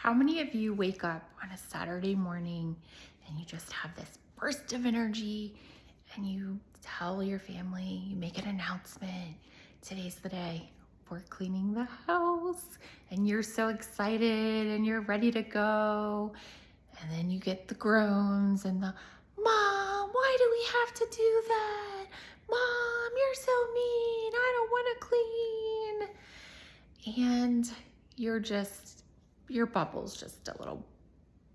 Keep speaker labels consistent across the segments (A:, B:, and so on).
A: How many of you wake up on a Saturday morning and you just have this burst of energy and you tell your family, you make an announcement, today's the day, we're cleaning the house, and you're so excited and you're ready to go. And then you get the groans and the, Mom, why do we have to do that? Mom, you're so mean. I don't want to clean. And you're just, your bubble's just a little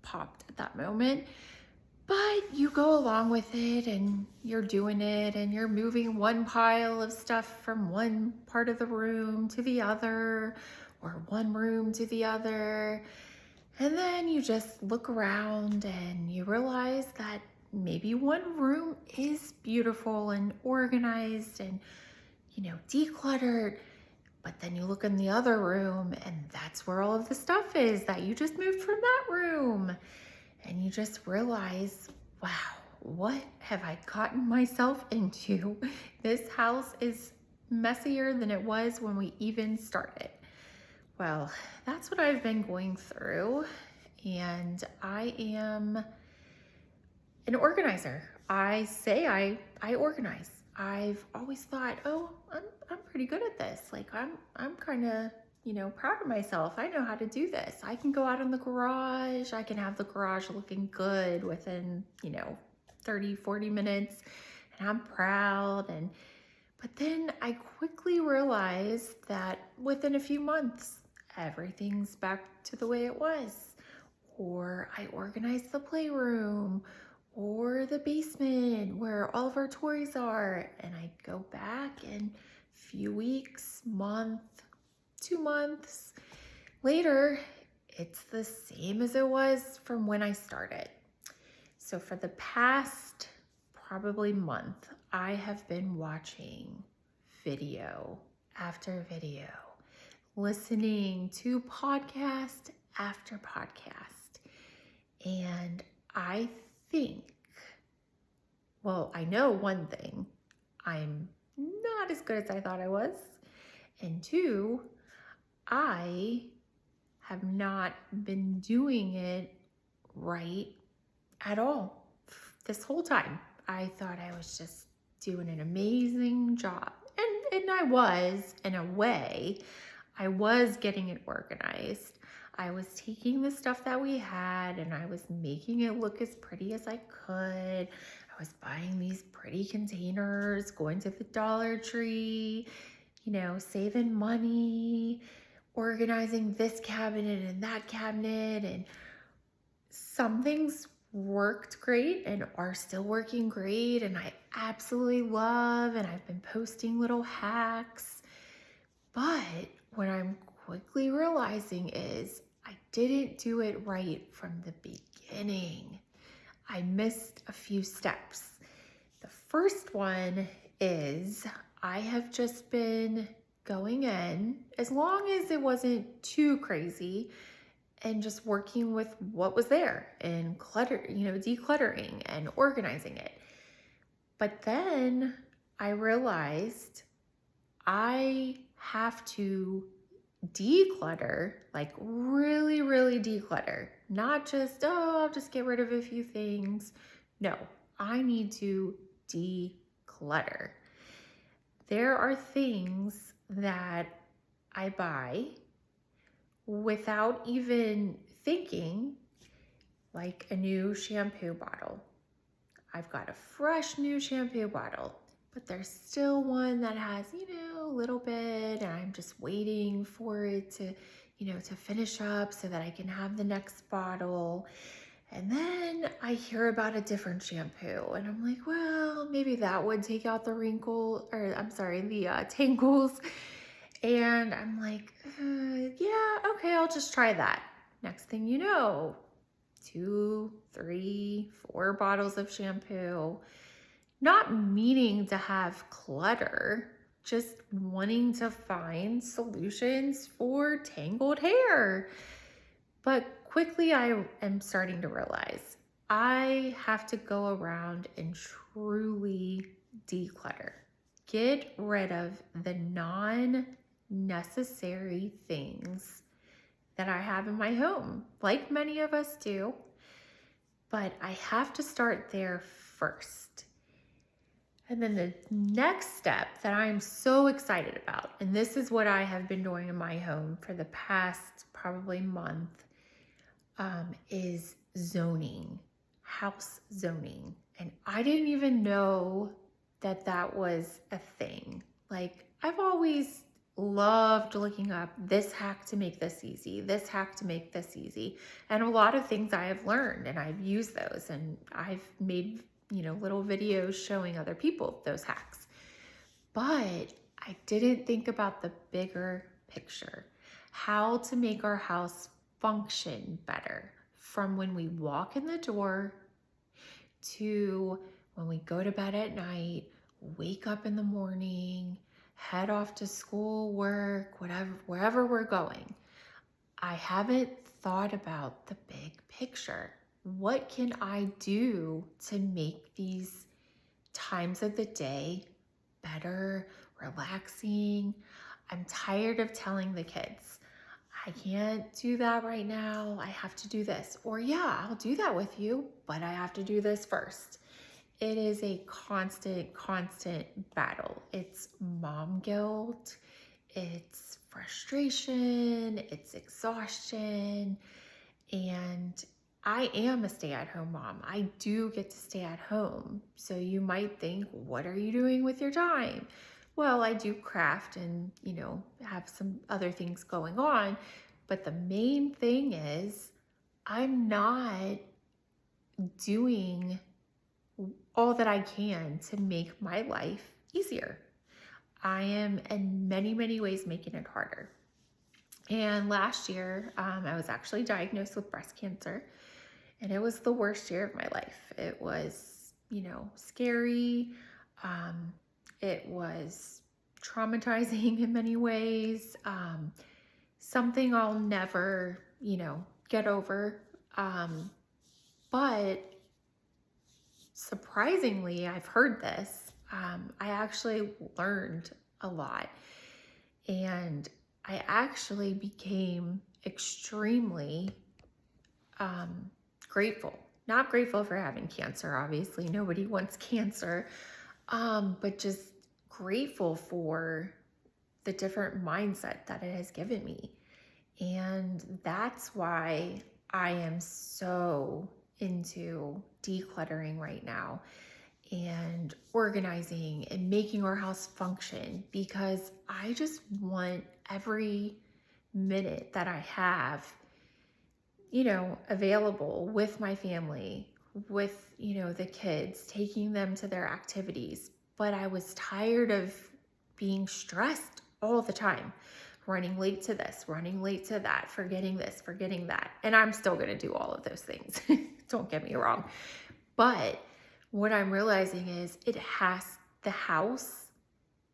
A: popped at that moment. But you go along with it and you're doing it and you're moving one pile of stuff from one part of the room to the other or one room to the other. And then you just look around and you realize that maybe one room is beautiful and organized and, decluttered. But then you look in the other room and that's where all of the stuff is that you just moved from that room. And you just realize, wow, what have I gotten myself into? This house is messier than it was when we even started. Well, that's what I've been going through. And I am an organizer. I say I organize. I've always thought, oh, I'm pretty good at this. Like I'm kind of, proud of myself. I know how to do this. I can go out in the garage. I can have the garage looking good within, 30, 40 minutes. And I'm proud. But then I quickly realized that within a few months, everything's back to the way it was. Or I organized the playroom or the basement where all of our toys are. And I go back and a few weeks, month, 2 months later, it's the same as it was from when I started. So for the past probably month, I have been watching video after video, listening to podcast after podcast. And I think, well, I know one thing, I'm not as good as I thought I was. And two, I have not been doing it right at all this whole time. I thought I was just doing an amazing job. And I was, in a way. I was getting it organized. I was taking the stuff that we had and I was making it look as pretty as I could. I was buying these pretty containers, going to the Dollar Tree, saving money, organizing this cabinet and that cabinet, and some things worked great and are still working great and I absolutely love, and I've been posting little hacks. But what I'm quickly realizing is I didn't do it right from the beginning. I missed a few steps. The first one is I have just been going in, as long as it wasn't too crazy, and just working with what was there and decluttering and organizing it. But then I realized I have to declutter, like really, really declutter. Not just, I'll just get rid of a few things. No, I need to declutter. There are things that I buy without even thinking, like a new shampoo bottle. I've got a fresh new shampoo bottle, but there's still one that has, a little bit, and I'm just waiting for it to, to finish up so that I can have the next bottle. And then I hear about a different shampoo and I'm like, well, maybe that would take out the the tangles. And I'm like, yeah, okay, I'll just try that. Next thing you know, 2, 3, 4 bottles of shampoo, not meaning to have clutter, just wanting to find solutions for tangled hair. But quickly I am starting to realize I have to go around and truly declutter. Get rid of the non-necessary things that I have in my home, like many of us do. But I have to start there first. And then the next step that I'm so excited about, and this is what I have been doing in my home for the past probably month, is zoning, house zoning. And I didn't even know that that was a thing. Like, I've always loved looking up this hack to make this easy, this hack to make this easy. And a lot of things I have learned and I've used those, and I've made, little videos showing other people those hacks. But I didn't think about the bigger picture, how to make our house function better from when we walk in the door to when we go to bed at night, wake up in the morning, head off to school, work, whatever, wherever we're going. I haven't thought about the big picture. What can I do to make these times of the day better, relaxing? I'm tired of telling the kids, I can't do that right now. I have to do this. Or yeah, I'll do that with you, but I have to do this first. It is a constant battle. It's mom guilt, it's frustration, it's exhaustion. And I am a stay-at-home mom. I do get to stay at home. So you might think, what are you doing with your time? Well, I do craft and, have some other things going on. But the main thing is I'm not doing all that I can to make my life easier. I am in many ways making it harder. And last year, I was actually diagnosed with breast cancer, and it was the worst year of my life. It was, scary. It was traumatizing in many ways. Something I'll never, get over. But surprisingly, I've heard this. I actually learned a lot, and I actually became extremely grateful. Not grateful for having cancer, obviously. Nobody wants cancer, but just grateful for the different mindset that it has given me. And that's why I am so into decluttering right now and organizing and making our house function, because I just want every minute that I have, available with my family, with, the kids, taking them to their activities. But I was tired of being stressed all the time, running late to this, running late to that, forgetting this, forgetting that. And I'm still going to do all of those things. Don't get me wrong. But what I'm realizing is the house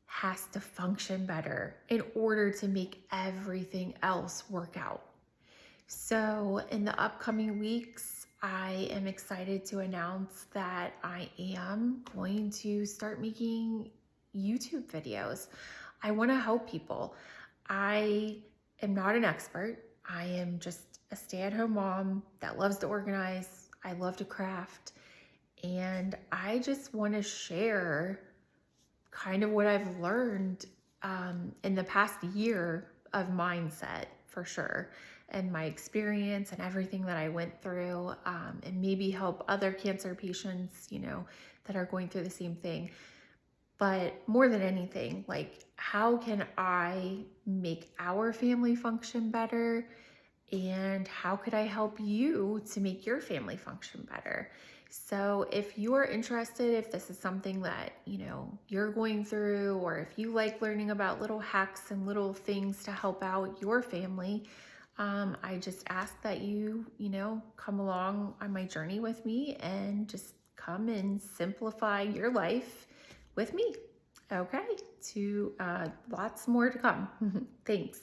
A: has to function better in order to make everything else work out. So in the upcoming weeks, I am excited to announce that I am going to start making YouTube videos. I want to help people. I am not an expert. I am just a stay-at-home mom that loves to organize. I love to craft. And I just want to share kind of what I've learned in the past year of mindset, for sure, and my experience and everything that I went through, and maybe help other cancer patients, that are going through the same thing. But more than anything, like, how can I make our family function better? And how could I help you to make your family function better? So if you are interested, if this is something that, you're going through, or if you like learning about little hacks and little things to help out your family, I just ask that you, come along on my journey with me and just come and simplify your life with me. Okay, lots more to come. Thanks.